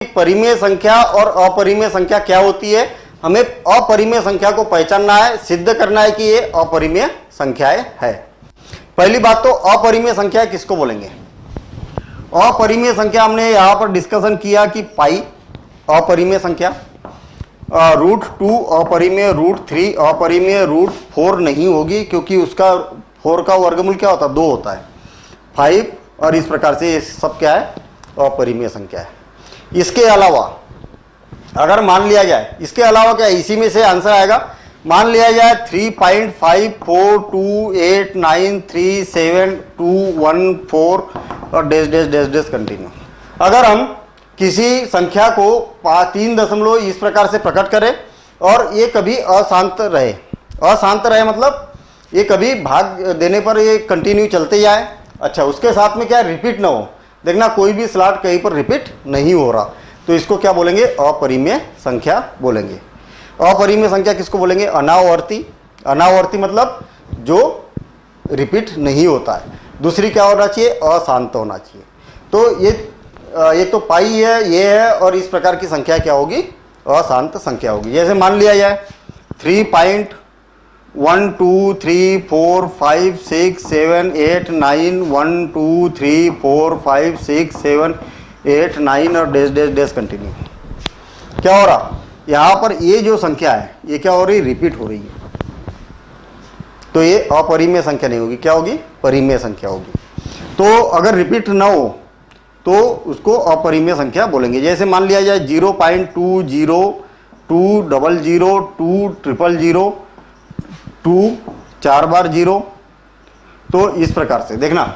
परिमेय संख्या और अपरिमेय संख्या क्या होती है। हमें अपरिमेय संख्या को पहचानना है, सिद्ध करना है कि ये अपरिमेय संख्याएं है। पहली बात तो अपरिमेय संख्या किसको बोलेंगे। अपरिमेय संख्या हमने यहां पर डिस्कशन किया कि पाई अपरिमेय संख्या, √2 अपरिमेय, √3 अपरिमेय, √4 नहीं होगी क्योंकि उसका 4 का वर्गमूल क्या होता है, 2 होता है, 5 और इस प्रकार से ये सब क्या है, अपरिमेय संख्या है। इसके अलावा अगर मान लिया जाए, इसके अलावा क्या इसी में से आंसर आएगा, मान लिया जाए 3.542893721 और dash dash dash dash continue. अगर हम किसी संख्या को 3 दशमलव इस प्रकार से प्रकट करें और ये कभी अशांत रहे, अशांत रहे मतलब ये कभी भाग देने पर ये कंटिन्यू चलते जाए, अच्छा उसके साथ में क्या रिपीट ना हो, देखना कोई भी स्लॉट कहीं पर रिपीट नहीं हो रहा, तो इसको क्या बोलेंगे, अपरिमेय संख्या बोलेंगे। अपरिमेय संख्या किसको बोलेंगे, अनावर्ती। अनावर्ती मतलब जो रिपीट नहीं होता है। दूसरी क्या होना चाहिए, अशांत होना चाहिए। तो ये एक तो पाई है, ये है, और इस प्रकार की संख्या क्या होगी, अशांत संख्या होगी। जैसे मान लिया जाए 3.12345678912345678 और डैश डैश डैश कंटिन्यू। क्या हो रहा यहाँ पर, ये जो संख्या है ये क्या हो रही, रिपीट हो रही है, तो ये अपरिमेय संख्या नहीं होगी, क्या होगी, परिमेय संख्या होगी। तो अगर रिपीट ना हो तो उसको अपरिमेय संख्या बोलेंगे। जैसे मान लिया जाए 0.202002000 2 4 बार 0, तो इस प्रकार से देखना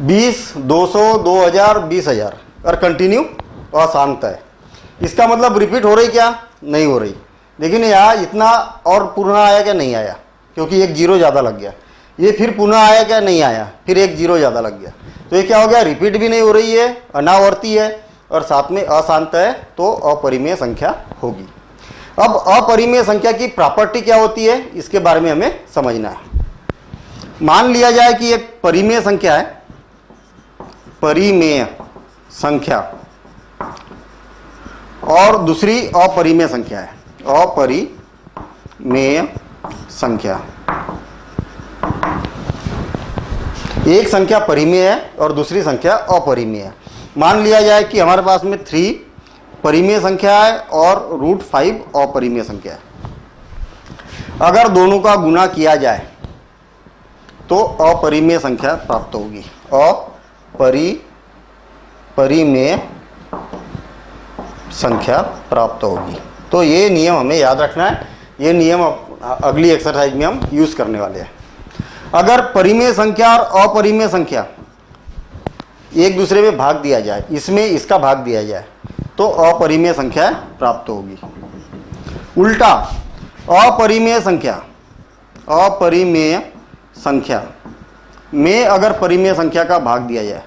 20 200 2000 20000 और कंटिन्यू अशांत है। इसका मतलब रिपीट हो रही क्या, नहीं हो रही। लेकिन यहाँ इतना और पुनः आया क्या, नहीं आया, क्योंकि एक 0 ज़्यादा लग गया। ये फिर पुनः आया क्या, नहीं आया, फिर एक 0 ज़्यादा लग गया। तो ये क्या हो गया, रिपीट भी नहीं हो रही है, अनावर्ती है और साथ में अशांत है, तो अपरिमेय संख्या होगी। अब अपरिमेय संख्या की प्रॉपर्टी क्या होती है, इसके बारे में हमें समझना है। मान लिया जाए कि एक परिमेय संख्या है, परिमेय संख्या, और दूसरी अपरिमेय संख्या है, अपरिमेय संख्या। एक संख्या परिमेय है और दूसरी संख्या अपरिमेय है। मान लिया जाए कि हमारे पास में 3 परिमेय संख्या है और √5 अपरिमेय संख्या है। अगर दोनों का गुणा किया जाए तो अपरिमेय संख्या प्राप्त होगी, परिमेय संख्या प्राप्त होगी। तो ये नियम हमें याद रखना है, ये नियम अगली एक्सरसाइज में हम यूज करने वाले हैं। अगर परिमेय संख्या और अपरिमेय संख्या एक दूसरे में भाग दिया जाए, इसमें इसका भाग दिया जाए, तो अपरिमेय संख्या प्राप्त होगी। उल्टा अपरिमेय संख्या में अगर परिमेय संख्या का भाग दिया जाए,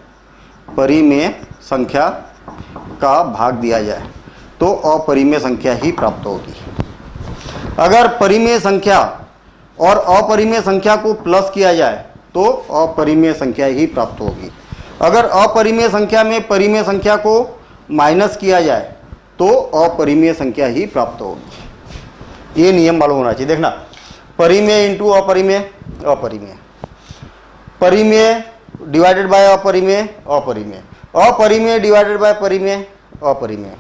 परिमेय संख्या का भाग दिया जाए, तो अपरिमेय संख्या ही प्राप्त होगी। अगर परिमेय संख्या और अपरिमेय संख्या को प्लस किया जाए तो अपरिमेय संख्या ही प्राप्त होगी। अगर अपरिमेय संख्या में परिमेय संख्या को माइनस किया जाए तो अपरिमेय संख्या ही प्राप्त होगी। ये नियम मालूम होना चाहिए। देखना, परिमेय इंटू अपरिमेय, अपरिमेय, परिमेय डिवाइडेड बाय अपरिमेय, अपरिमेय, अपरिमेय डिवाइडेड बाय परिमेय, अपरिमेय,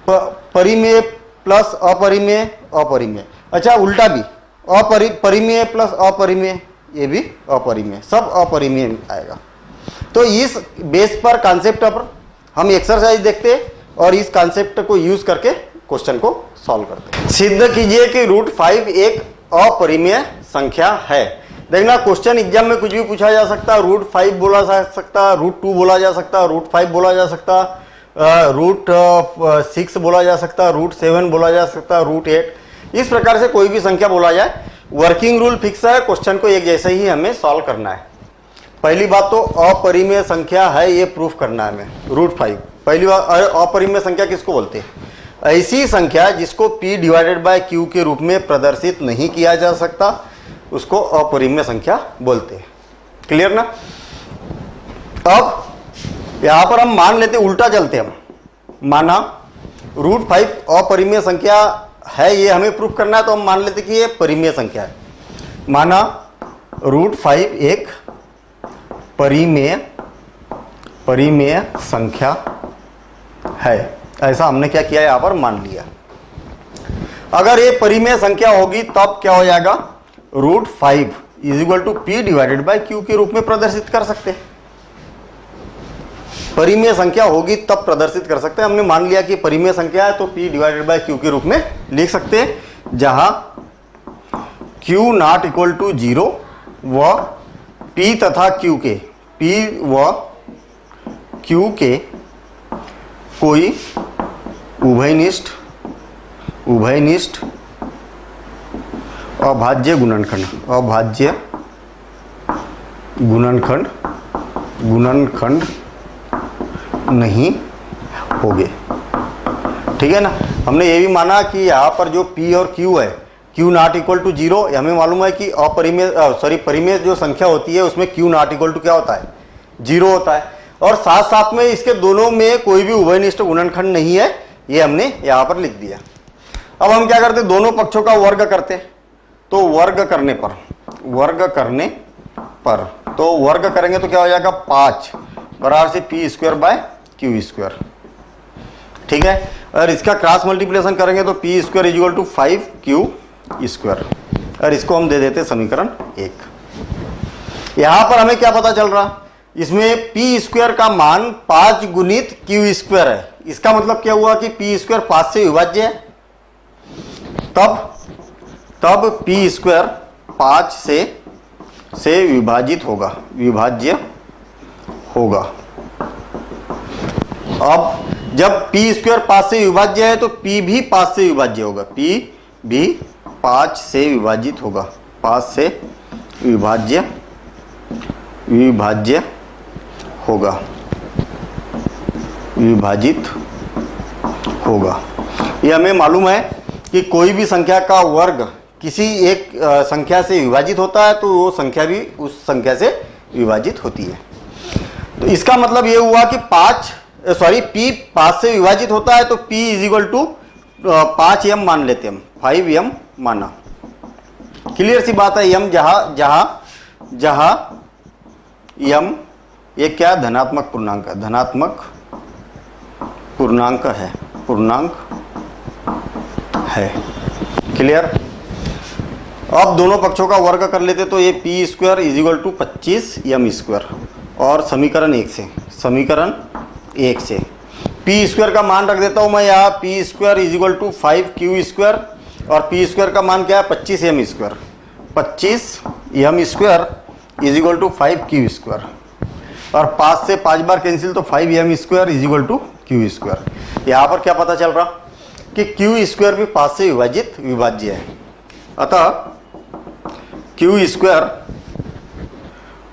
परिमेय प्लस अपरिमेय, अपरिमेय। अच्छा उल्टा भी, परिमेय प्लस अपरिमेय, ये भी अपरिमेय, सब अपरिमेय आएगा। तो इस बेस पर कॉन्सेप्ट पर हम एक्सरसाइज देखते हैं और इस कॉन्सेप्ट को यूज करके क्वेश्चन को सॉल्व करते हैं। सिद्ध कीजिए कि √5 एक अपरिमेय संख्या है। देखना, क्वेश्चन एग्जाम में कुछ भी पूछा जा सकता है, √5 बोला जा सकता, √2 बोला जा सकता, √5 बोला जा सकता, √6 बोला जा सकता, √7 बोला जा सकता, √8, इस प्रकार से कोई भी संख्या बोला जाए। वर्किंग रूल फिक्स है, क्वेश्चन को एक जैसे ही हमें सॉल्व करना है। पहली बात तो अपरिमेय संख्या है, ये प्रूफ करना है हमें, √5। पहली बात, अपरिमेय संख्या किसको बोलते हैं, ऐसी संख्या जिसको p/q के रूप में प्रदर्शित नहीं किया जा सकता, उसको अपरिमेय संख्या बोलते हैं। क्लियर ना। अब यहां पर हम मान लेते, उल्टा चलते हम, माना √5 अपरिमेय संख्या है, ये हमें प्रूफ करना है, तो हम मान लेते कि ये परिमेय संख्या है। माना √5 एक परिमेय संख्या है, ऐसा हमने क्या किया यहां पर मान लिया। अगर ये परिमेय संख्या होगी तब क्या हो जाएगा, √5 = p/q के रूप में प्रदर्शित कर सकते हैं। परिमेय संख्या होगी तब प्रदर्शित कर सकते हैं। हमने मान लिया कि परिमेय संख्या है तो p/q के रूप में लिख सकते हैं, जहां q ≠ 0 व p तथा q के कोई उभयनिष्ठ अभाज्य गुणनखंड नहीं होंगे। ठीक है ना। हमने ये भी माना कि यहाँ पर जो p और q है, q ≠ 0, हमें मालूम है कि परिमेय जो संख्या होती है उसमें q ≠ क्या होता है, 0 होता है, और साथ साथ में इसके दोनों में कोई भी उभयनिष्ठ गुणनखंड नहीं है, ये हमने यहाँ पर लिख दिया। अब हम क्या करते हैं, दोनों पक्षों का वर्ग करते हैं। तो वर्ग करेंगे तो क्या हो जाएगा, 5 बराबर से p²/q²। ठीक है। और इसका क्रॉस मल्टीप्लिकेशन करेंगे तो p² = 5q², और इसको हम दे देते समीकरण 1। यहां पर हमें क्या पता चल रहा, इसमें p² का मान 5 गुणित q² है। इसका मतलब क्या हुआ कि p² 5 से विभाज्य है, तब p² 5 से विभाज्य होगा। अब जब p² 5 से विभाज्य है तो p भी 5 से विभाज्य होगा, p भी 5 से विभाजित होगा, 5 से विभाज्य विभाजित होगा। यह हमें मालूम है कि कोई भी संख्या का वर्ग किसी एक संख्या से विभाजित होता है तो वो संख्या भी उस संख्या से विभाजित होती है। तो इसका मतलब ये हुआ कि p 5 से विभाजित होता है तो p = 5m मान लेते हैं, 5m माना। क्लियर सी बात है। m जहां m ये क्या धनात्मक पूर्णांक है। क्लियर। अब दोनों पक्षों का वर्ग कर लेते तो ये p² = 25m², और समीकरण 1 से p² का मान रख देता हूं मैं यहाँ, p² = 5q², और p² का मान क्या है, 25m², 25m² = 5q², और 5 से 5 बार कैंसिल तो 5m² = q²। यहाँ पर क्या पता चल रहा कि q² भी 5 से विभाज्य है, अतः q²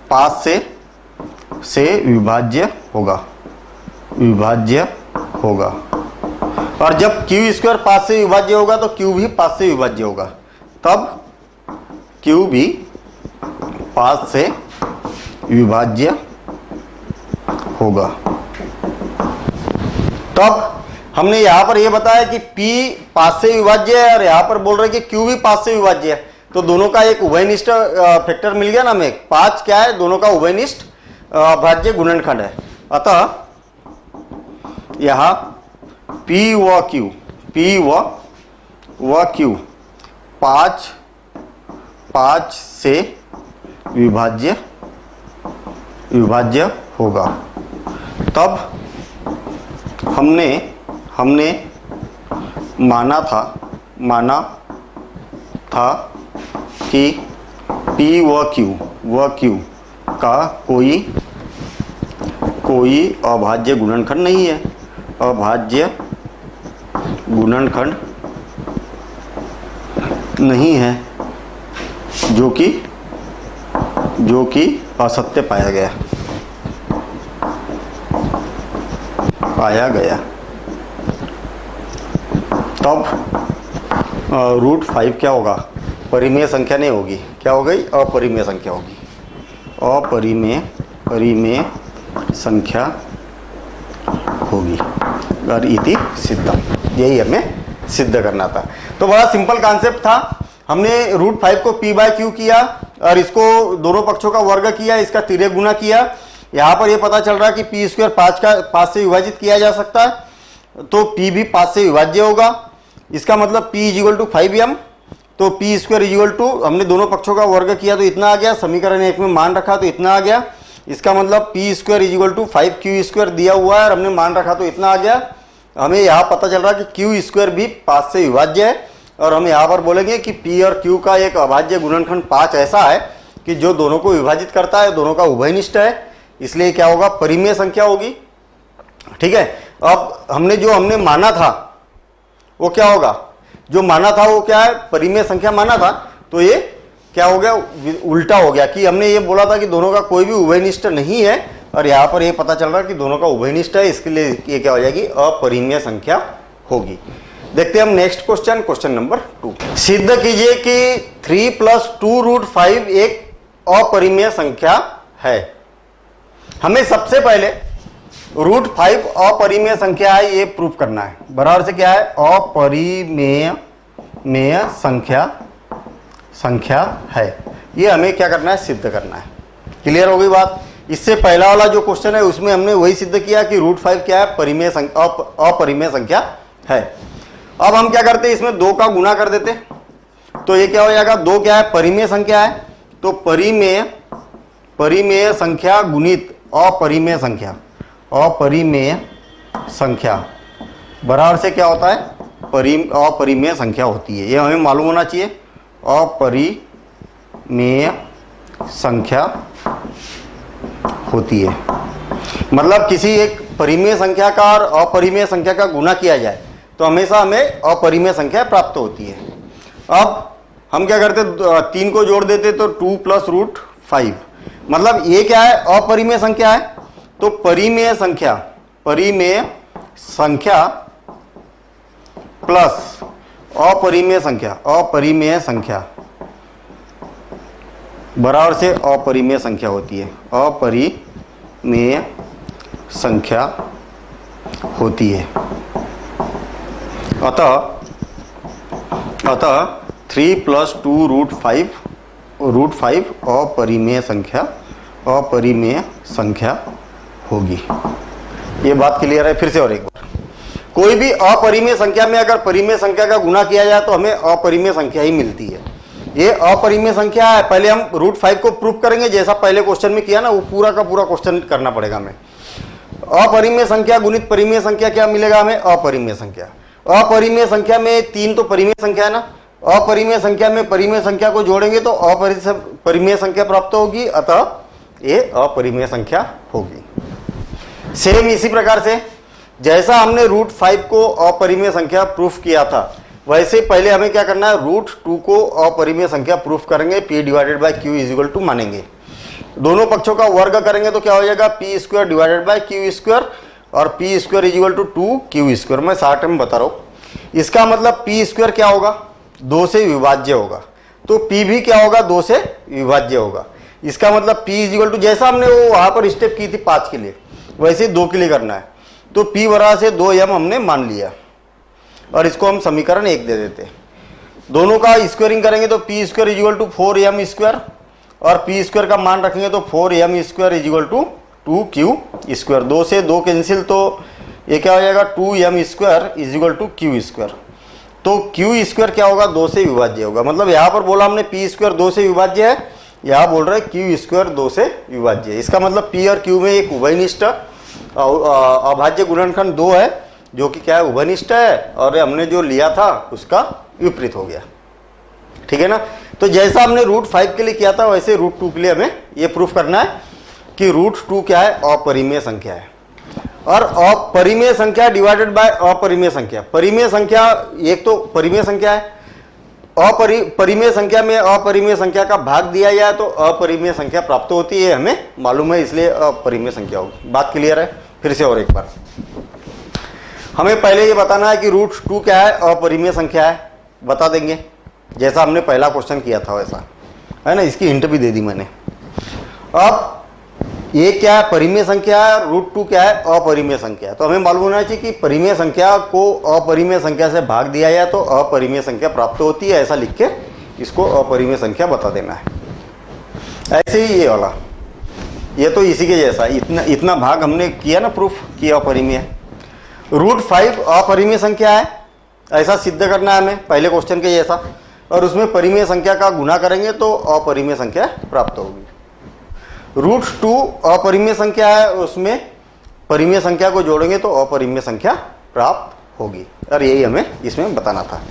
5 से विभाज्य होगा, और जब q² 5 से विभाज्य होगा तो q भी 5 से विभाज्य होगा, तब q भी 5 से विभाज्य होगा। तब हमने यहां पर यह बताया कि p 5 से विभाज्य है, और यहां पर बोल रहे कि q भी 5 से विभाज्य है, तो दोनों का एक उभयनिष्ठ फैक्टर मिल गया ना हमें। 5 क्या है, दोनों का उभयनिष्ठ अभाज्य गुणनखंड है, अतः यहां p व q 5 से विभाज्य होगा। तब हमने माना था कि p व q का कोई अभाज्य गुणनखंड नहीं है, अभाज्य गुणनखंड नहीं है, जो कि असत्य पाया गया। तब √5 क्या होगा, परिमेय संख्या नहीं होगी, क्या हो गई, अपरिमेय संख्या होगी। अपरिमेय संख्या होगी। और इति सिद्धम, यही हमें सिद्ध करना था। तो बड़ा सिंपल कॉन्सेप्ट था। हमने √5 को p/q किया और इसको दोनों पक्षों का वर्ग किया, इसका तिर्यक गुना किया। यहाँ पर ये पता चल रहा है कि p² 5 से विभाजित किया जा सकता है, तो p भी 5 से विभाज्य होगा। इसका मतलब p = 5m, तो p² हमने दोनों पक्षों का वर्ग किया तो इतना आ गया, समीकरण 1 में मान रखा तो इतना आ गया। इसका मतलब p² = 5q² दिया हुआ है और हमने मान रखा तो इतना आ गया। हमें यहाँ पता चल रहा है कि q² भी 5 से विभाज्य है, और हम यहाँ पर बोलेंगे कि p और q का एक अभाज्य गुणनखंड 5 ऐसा है कि जो दोनों को विभाजित करता है, दोनों का उभयनिष्ठ है, इसलिए क्या होगा, परिमेय संख्या होगी। ठीक है। अब हमने माना था वो क्या होगा, जो माना था वो क्या है, परिमेय संख्या माना था, तो ये क्या हो गया, उल्टा हो गया कि हमने ये बोला था कि दोनों का कोई भी उभयनिष्ठ नहीं है, और यहाँ पर ये पता चल रहा है कि दोनों का उभयनिष्ठ है, इसके लिए ये क्या हो जाएगी, अपरिमेय संख्या होगी। देखते हैं हम नेक्स्ट क्वेश्चन, क्वेश्चन नंबर 2। सिद्ध कीजिए कि 3 + 2√5 एक अपरिमेय संख्या है। हमें सबसे पहले √5 अपरिमेय संख्या है ये प्रूफ करना है। बराबर से क्या है, अपरिमेय संख्या है, ये हमें क्या करना है, सिद्ध करना है। क्लियर हो गई बात। इससे पहला वाला जो क्वेश्चन है उसमें हमने वही सिद्ध किया कि √5 क्या है, अपरिमेय संख्या है। अब हम क्या करते हैं, इसमें 2 का गुना कर देते, तो ये क्या हो जाएगा, 2 क्या है, परिमेय संख्या है, तो परिमेय संख्या गुणित अपरिमेय संख्या बराबर से क्या होता है, अपरिमेय संख्या होती है। ये हमें मालूम होना चाहिए, अपरिमेय संख्या होती है। मतलब किसी एक परिमेय संख्या का और अपरिमेय संख्या का गुना किया जाए तो हमेशा हमें अपरिमेय संख्या प्राप्त होती है। अब हम क्या करते, 3 को जोड़ देते तो 2 + √5, मतलब ये क्या है, अपरिमेय संख्या है, तो परिमेय संख्या प्लस अपरिमेय संख्या बराबर से अपरिमेय संख्या होती है, अपरिमेय संख्या होती है। अतः 3 + 2√5 अपरिमेय संख्या होगी। ये बात क्लियर है। फिर से और एक बार, कोई भी अपरिमेय संख्या में अगर परिमेय संख्या का गुना किया जाए तो हमें अपरिमेय संख्या ही मिलती है। ये अपरिमेय संख्या है। पहले हम √5 को प्रूफ करेंगे, जैसा पहले क्वेश्चन में किया ना, वो पूरा का पूरा क्वेश्चन करना पड़ेगा हमें। अपरिमेय संख्या गुणित परिमेय संख्या क्या मिलेगा हमें, अपरिमेय संख्या। अपरिमेय संख्या में 3 तो परिमेय संख्या है ना, अपरिमेय संख्या में परिमेय संख्या को जोड़ेंगे तो अपरिमेय संख्या प्राप्त होगी, अतः ये अपरिमेय संख्या होगी। सेम इसी प्रकार से जैसा हमने √5 को अपरिमेय संख्या प्रूफ किया था, वैसे पहले हमें क्या करना है, √2 को अपरिमेय संख्या प्रूफ करेंगे, p/q = मानेंगे। दोनों पक्षों का वर्ग करेंगे तो क्या हो जाएगा, p² / q², और p² = 2q²। मैं शॉर्ट में बता रहा हूँ। इसका मतलब p² क्या होगा, 2 से विभाज्य होगा, तो p भी क्या होगा, 2 से विभाज्य होगा। इसका मतलब p = जैसा हमने वो वहां पर स्टेप की थी 5 के लिए, वैसे 2 के लिए करना है। तो p बराबर से 2m हमने मान लिया और इसको हम समीकरण 1 दे देते। दोनों का स्क्वायरिंग करेंगे तो p² = 4m², और p² का मान रखेंगे तो 4m² = 2q²। 2 से 2 कैंसिल, तो ये क्या हो जाएगा, 2m² = q²। तो q² क्या होगा, 2 से विभाज्य होगा। मतलब यहाँ पर बोला हमने p² 2 से विभाज्य है, यहाँ बोल रहे q² 2 से विभाज्य है। इसका मतलब p और q में एक उभयनिष्ठ अभाज्य गुणनखंड 2 है, जो कि क्या है, उभयनिष्ठ है, और हमने जो लिया था उसका विपरीत हो गया। ठीक है ना। तो जैसा हमने √5 के लिए किया था वैसे √2 के लिए हमें ये प्रूफ करना है कि √2 क्या है, अपरिमेय संख्या है। और अपरिमेय संख्या डिवाइडेड बाय अपरिमेय संख्या, परिमेय संख्या एक तो परिमेय संख्या है, परिमेय संख्या में अपरिमेय संख्या का भाग दिया जाए तो अपरिमेय संख्या प्राप्त होती है, हमें मालूम है, इसलिए अपरिमेय संख्या होगी। बात क्लियर है। फिर से और एक बार, हमें पहले ये बताना है कि √2 क्या है, अपरिमेय संख्या है, बता देंगे जैसा हमने पहला क्वेश्चन किया था वैसा, है ना। इसकी हिंट भी दे दी मैंने। अब ये क्या है, परिमेय संख्या है, √2 क्या है, अपरिमेय संख्या है। तो हमें मालूम होना चाहिए कि परिमेय संख्या को अपरिमेय संख्या से भाग दिया जाए तो अपरिमेय संख्या प्राप्त होती है, ऐसा लिख के इसको अपरिमेय संख्या बता देना है। ऐसे ही ये वाला, ये तो इसी के जैसा, इतना भाग हमने किया ना प्रूफ कि अपरिमेय है। √5 अपरिमेय संख्या है, ऐसा सिद्ध करना है हमें पहले क्वेश्चन के जैसा, और उसमें परिमेय संख्या का गुणा करेंगे तो अपरिमेय संख्या प्राप्त होगी। √2 अपरिमेय संख्या है, उसमें परिमेय संख्या को जोड़ेंगे तो अपरिमेय संख्या प्राप्त होगी, और यही हमें इसमें बताना था।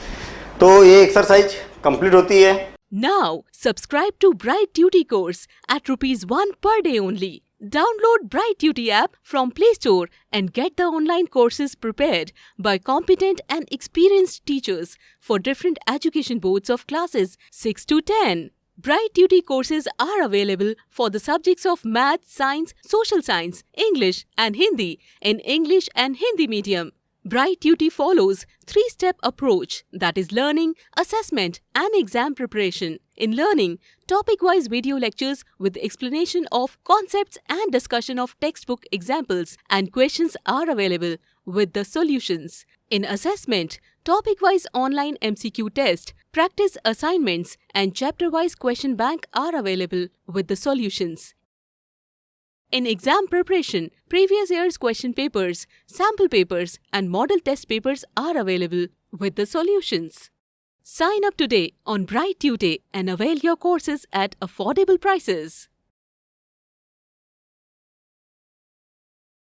तो ये एक्सरसाइज कंप्लीट होती है। Now, subscribe to Bright Duty course at ₹1 per day only. Download Bright Duty app from Play Store and get the online courses prepared by competent and experienced teachers for different education boards of classes 6 to 10. Bright Duty courses are available for the subjects of Math, Science, Social Science, English and Hindi in English and Hindi medium. Bright Duty follows 3-step approach, that is learning, assessment and exam preparation. In learning, topic-wise video lectures with explanation of concepts and discussion of textbook examples and questions are available with the solutions. In assessment, topic-wise online MCQ test, practice assignments and chapter-wise question bank are available with the solutions. In exam preparation, previous year's question papers, sample papers and model test papers are available with the solutions. Sign up today on Bright Tutor and avail your courses at affordable prices.